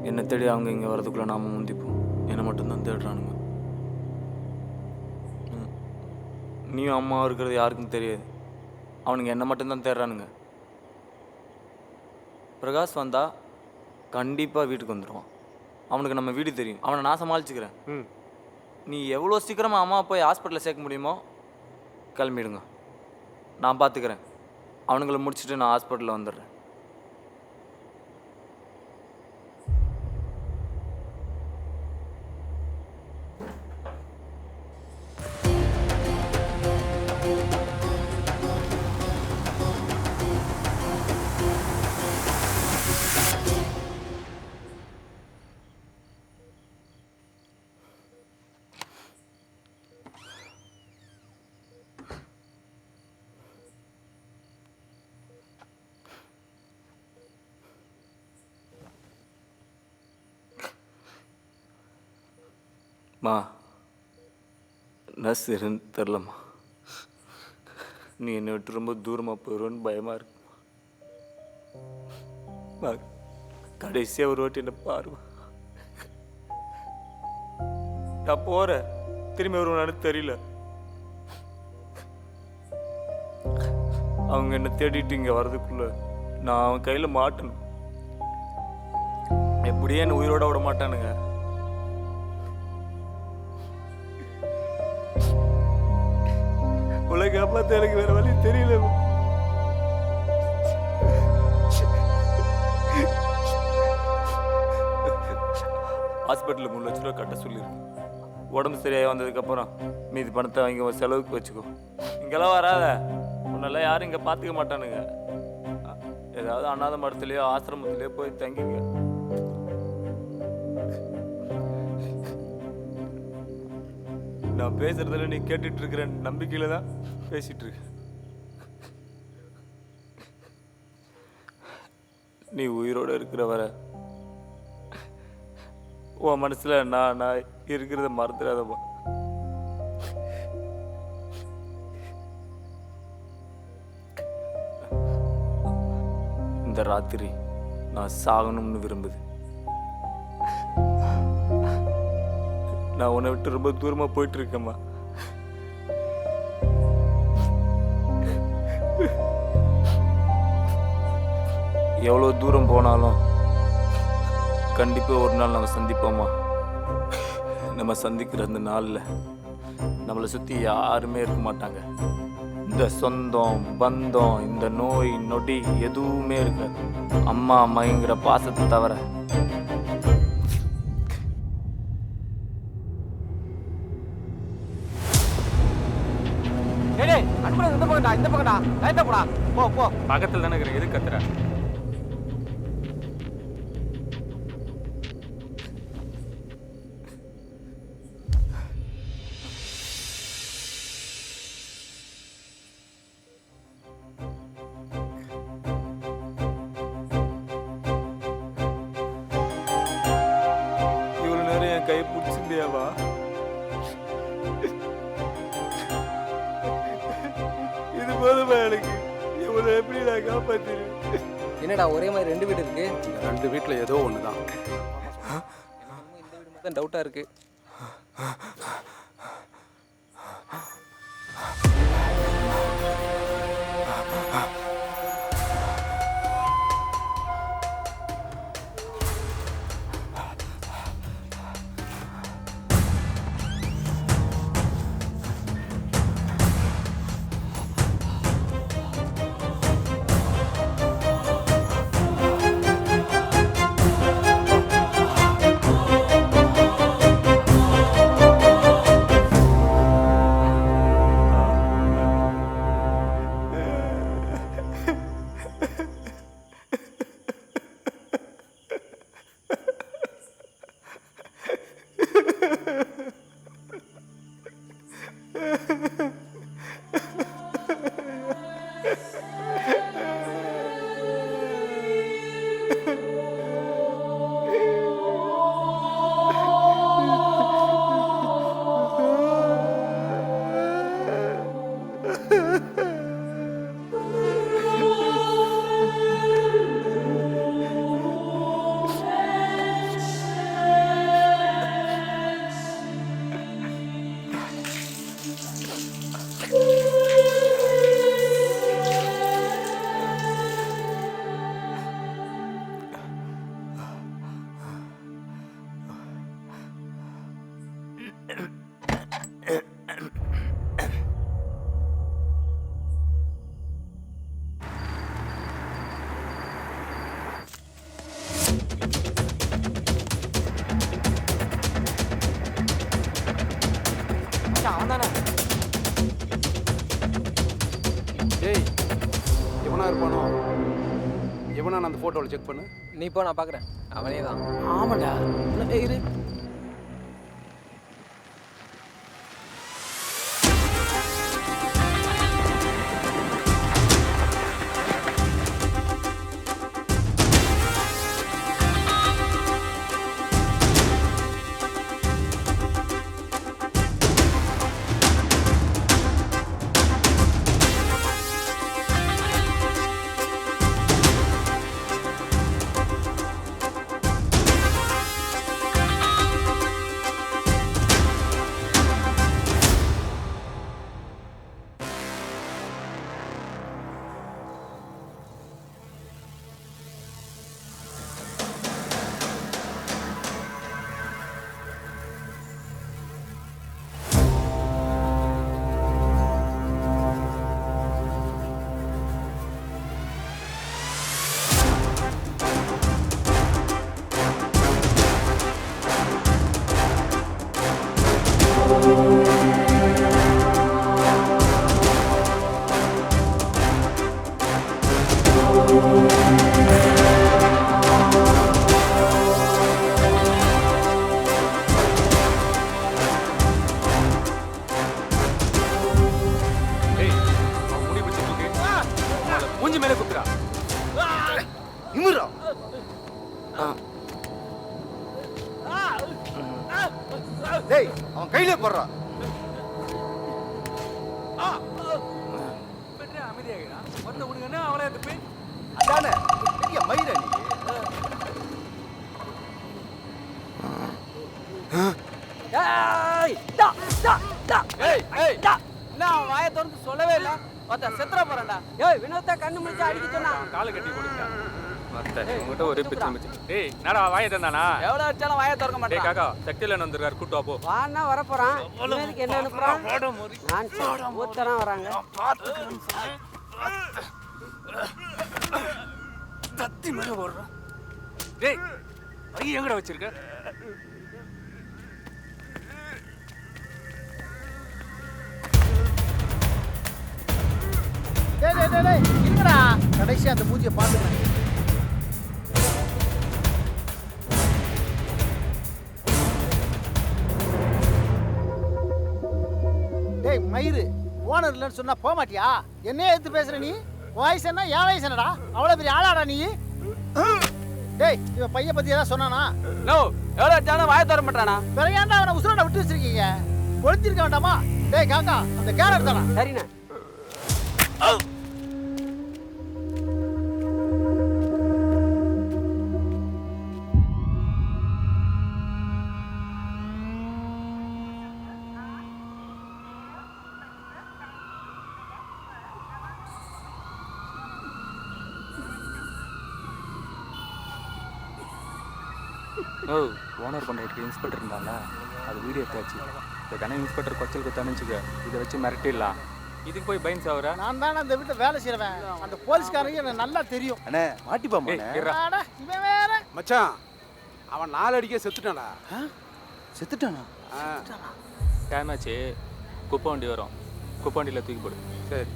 என்னை தேடி அவங்க இங்கே வரதுக்குள்ளே நாம் முந்திப்போம். என்னை மட்டும்தான் தேடுறானுங்க. நீயும் அம்மா இருக்கிறது யாருக்கும் தெரியாது. அவனுங்க என்னை மட்டும்தான் தேடுறானுங்க. பிரகாஷ் வந்தா கண்டிப்பாக வீட்டுக்கு வந்துடுவான். அவனுக்கு நம்ம வீடு தெரியும். அவனை நான் சமாளிச்சுக்கிறேன். நீ எவ்வளோ சீக்கிரமாக அம்மா போய் ஹாஸ்பிட்டலில் சேர்க்க முடியுமோ கிளம்பிடுங்க. நான் பார்த்துக்கிறேன். அவனுங்களை முடிச்சுட்டு நான் ஹாஸ்பிட்டலில் வந்துடுறேன். மா, நர்ஸ் இருன்னு தெரிலம்மா. நீ என்னை விட்டு ரொம்ப தூரமாக போயிடுவோன்னு பயமாக இருக்குமா. கடைசியாக ஒரு வாட்டி என்ன பாருமா. நான் போகிறேன். திரும்பி வருவானு தெரியல. அவங்க என்னை தேடிட்டு இங்கே வர்றதுக்குள்ள நான் அவன் கையில் மாட்டணும். எப்படியே என்னை உயிரோட விட மாட்டானுங்க. உலக அம்மாத்த எனக்கு வேற வழி தெரியல. ஹாஸ்பிட்டலில் 3 லட்ச ரூபா கட்ட சொல்லியிருக்கு. உடம்பு சரியாகி வந்ததுக்கப்புறம் மீதி பணத்தை வாங்கி செலவுக்கு வச்சுக்கோ. இங்கெல்லாம் வராத. உன்னெல்லாம் யாரும் இங்கே பார்த்துக்க மாட்டானுங்க. ஏதாவது அனாதை மடத்துலையோ ஆசிரமத்துலேயோ போய் தங்கிங்க. நான் பேசுறதுல நீ கேட்டுட்டு இருக்கிற நம்பிக்கையில தான் பேசிட்டு இருக்க. நீ உயிரோட இருக்கிற வர உன் மனசுல நான் இருக்கிறத மறந்துடாதப்பா. இந்த ராத்திரி நான் சாகணும்னு விரும்புது. நான் உன்னை விட்டு ரொம்ப தூரமா போயிட்டு இருக்கேம்மா. எவ்வளோ தூரம் போனாலும் கண்டிப்பாக ஒரு நாள் நம்ம சந்திப்போம்மா. நம்ம சந்திக்கிற அந்த நாளில் நம்மளை சுற்றி யாருமே இருக்க மாட்டாங்க. இந்த சொந்தம் பந்தம் இந்த நோய் நொடி எதுவுமே இருக்காது. அம்மா அம்மாங்கிற பாசத்தை தவிர. இந்த பக்கம்டா லைட்டா போடா. போ போ. பக்கத்தில் தானே இருக்கிற. எது கத்துற? இவ்வளோ நேரம் என் கையை பிடிச்சிருந்தியாவா? இது போதுமா எனக்கு? இவ்வளோ எப்படி நான் காப்பாத்திரு? என்னடா ஒரே மாதிரி 2 வீடு இருக்கு? 2 வீட்டில் ஏதோ ஒன்று தான். இந்த வீடு மட்டும் டவுட்டாக இருக்கு. இருப்பானோ? எவனா அந்த ஃபோட்டோவில் செக் பண்ணு. நீ போ, நான் பார்க்குறேன். அவனே தான். ஆமாடா இரு. மூஞ்சி மேலே குத்துறா. இமுறா. டேய் அவன் கையிலே போடுறா. அமைதியாகிறா. ஒருத்த உனக்கு என்ன அவளை எடுத்து அதானே பெரிய மயிரா நீ. வாயை திறந்து சொல்லவே இல்லை. செத்துற போறேன்டா. ஏய் வினோத்தை கண்ணு முடிச்சு அடிக்க சொன்னா காலை கட்டி கொடுத்தா. உங்ககிட்ட ஒரு பிச்சை மிச்சு. டேய் என்னடா வாயை தந்தானா? எவ்வளவு அடிச்சாலும் வாயை திறக்க டேய் மாட்டேன். காக்கா சக்தியில வந்திருக்காரு, கூட்டு வா போ. வான்னா வர போறான். இவனுக்கு என்ன அனுப்புறான்? நான் ஊத்தறான் வராங்க. தத்தி மேல ஓடுறான். டேய் ஐய எங்கடா வச்சிருக்க? டேய் இருங்கடா. கடைசி அந்த மூஞ்சியை பாத்துக்கிறேன். டேய் மயிறு ஓனர் இல்லைன்னு சொன்னா போக மாட்டியா? என்னையே எடுத்து பேசுற நீ? வயசு என்ன என் வயசு என்னடா? அவ்வளோ பெரிய ஆளாடா நீ? டேய் இவன் பையன் பத்தி ஏதாவது சொன்னானா? நோ, எவ்வளோ அடிச்சாலும் வாயை தர மாட்டானா? பிறகு ஏன்டா அவனை உசுரோட விட்டு வச்சிருக்கீங்க? ஒழிச்சிருக்க வேண்டாமா? டேய் காக்கா அந்த கேர் எடுத்தானா? சரிண்ணே. ஓ ஓனர் பண்ணுறதுக்கு இன்ஸ்பெக்டர் இருந்தால அது வீடியோ எடுத்தாச்சு. இந்த கணக்கு இன்ஸ்பெக்டர் கொச்சல் குத்தானுச்சுக்க, இதை வச்சு மிரட்டிடலாம். இதுக்கு போய் பயன் சாவுற? நான் தானே அந்த வீட்டில் வேலை செய்கிறவன். அந்த போலீஸ்காரங்க எனக்கு நல்லா தெரியும். அண்ணே மாட்டிப்பாமா. அட, இவன் வேற. மச்சான் அவன் 4 அடிக்க செத்துட்டான்டா. செத்துட்டானா? டைம் ஆச்சு, குப்பை வண்டி வரும், குப்பை வண்டியில் தூக்கி போடு. சரி.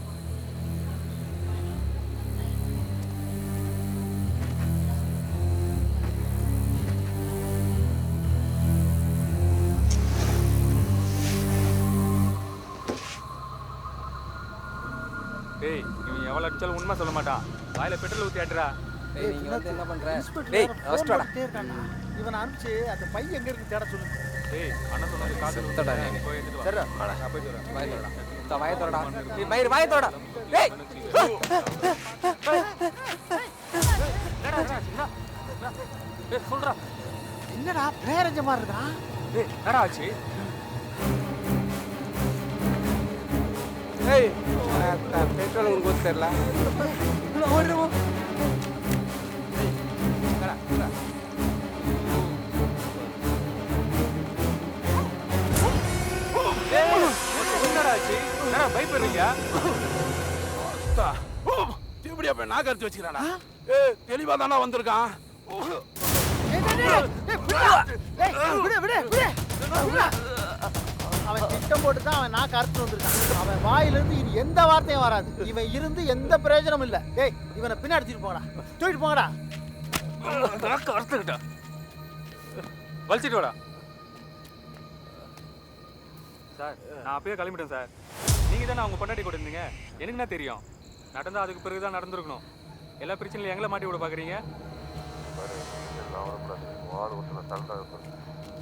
டேய் இவன் எவ்வளவு அடிச்சாலும் உண்மை சொல்ல மாட்டான். வாயில பெட்ரோல் ஊத்தி ஆட்டுறா. நீங்க வந்து என்ன பண்ற? இன்ஸ்பெக்டர் டேய் வேற ஃபர்ஸ்ட் phone வாடா. பண்ணிட்டே இருக்கான்டா. இவனை அனுப்பிச்சு அந்த பையன் எங்க இருக்கு தேட சொல்லுங்க. டேய் அண்ணன் சொன்னாரு காசு சுத்தடா நீ. போய் எடுத்துட்டு வா. சரிடா. நான் போயிட்டு வரேன். வாயை தரடா. வாயை தரடா. நீ மயிர் வாயை தரடா. டேய் டேய் சொல்றா. என்னடா பேரஞ்ச மாதிரி இருக்கான்? டேய் என்னடா ஆச்சு? ஏய் பெட்ரோல் உங்களுக்கு ஊற்றி தரல. என்னடா ஆச்சு? என்னடா பயப்படுறீங்க? இப்படியா போய் நான் கருத்து வச்சுக்கிறானா? தெளிவா தானே வந்திருக்கான். விடு விடு விடு விடு. அவன் திட்டம் போட்டு தான் அவன் நாக்கு அறுத்து வந்திருக்கான். அவன் வாயிலிருந்து இனி எந்த வார்த்தையும் வராது. இவன் இருந்து எந்த பிரயோஜனமும் இல்லை. டேய் இவனை பின்னாடி தூக்கிட்டு போங்கடா, தூக்கிட்டு போங்கடா. நாக்கு அறுத்துக்கிட்டா வலிச்சிட்டு வாடா. சார் நான் அப்பயே கிளம்பிட்டேன் சார். நீங்கள் தானே அவங்க பொண்டாட்டி கூட இருந்தீங்க. எனக்கு என்ன தெரியும்? நடந்தால் அதுக்கு பிறகு தான் நடந்துருக்கணும். எல்லா பிரச்சனையும் எங்களை மாட்டி விட பார்க்குறீங்க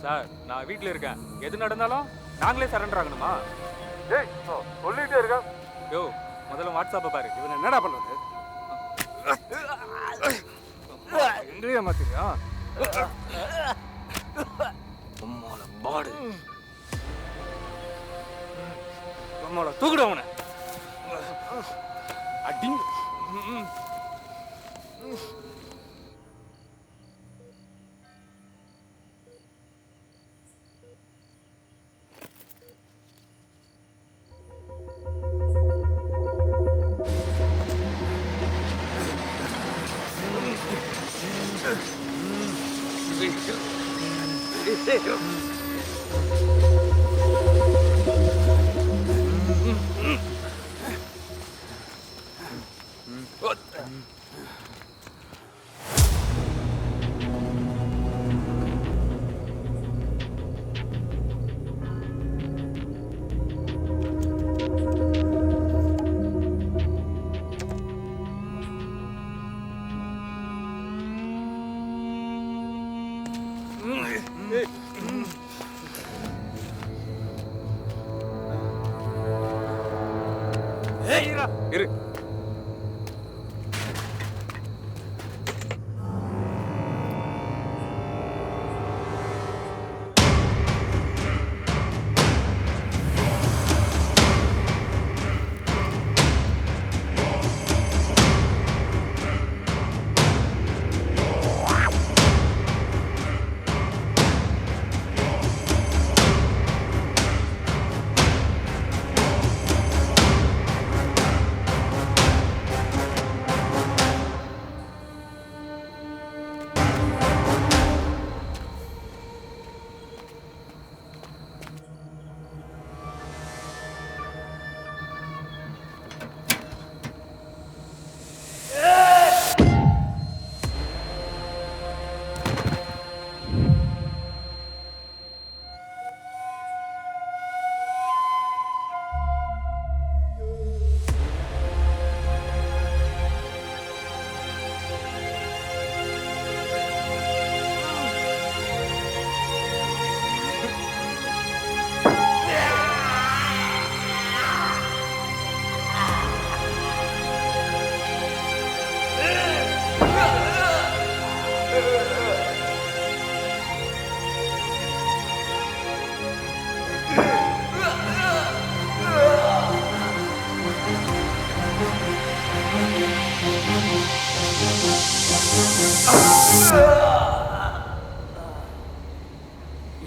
சார். நான் வீட்டில் இருக்கேன். எது நடந்தாலும் நாங்களே சரண்டர் ஆகணுமா? சொல்லிட்டே இருக்கேன். யோ முதல்ல வாட்ஸ்அப்பை பாரு. இவன் என்னடா பண்ணுறது? எங்கேயா மாத்திரியா பாடு தூக்கிட அவனை அடிங்க. இரு.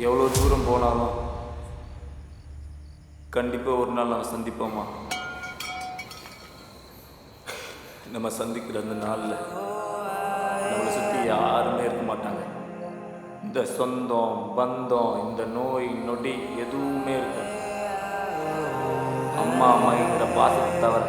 எவ்வளோ தூரம் போனாலும் கண்டிப்பாக ஒரு நாள் நம்ம சந்திப்போமா? நம்ம சந்திக்கிற அந்த நாளில் நம்மளை சுற்றி யாருமே இருக்க மாட்டாங்க. இந்த சொந்தம் பந்தம் இந்த நோய் நொடி எதுவுமே இருக்காது. அம்மா அம்மாங்கிற பாசத்தை தவிர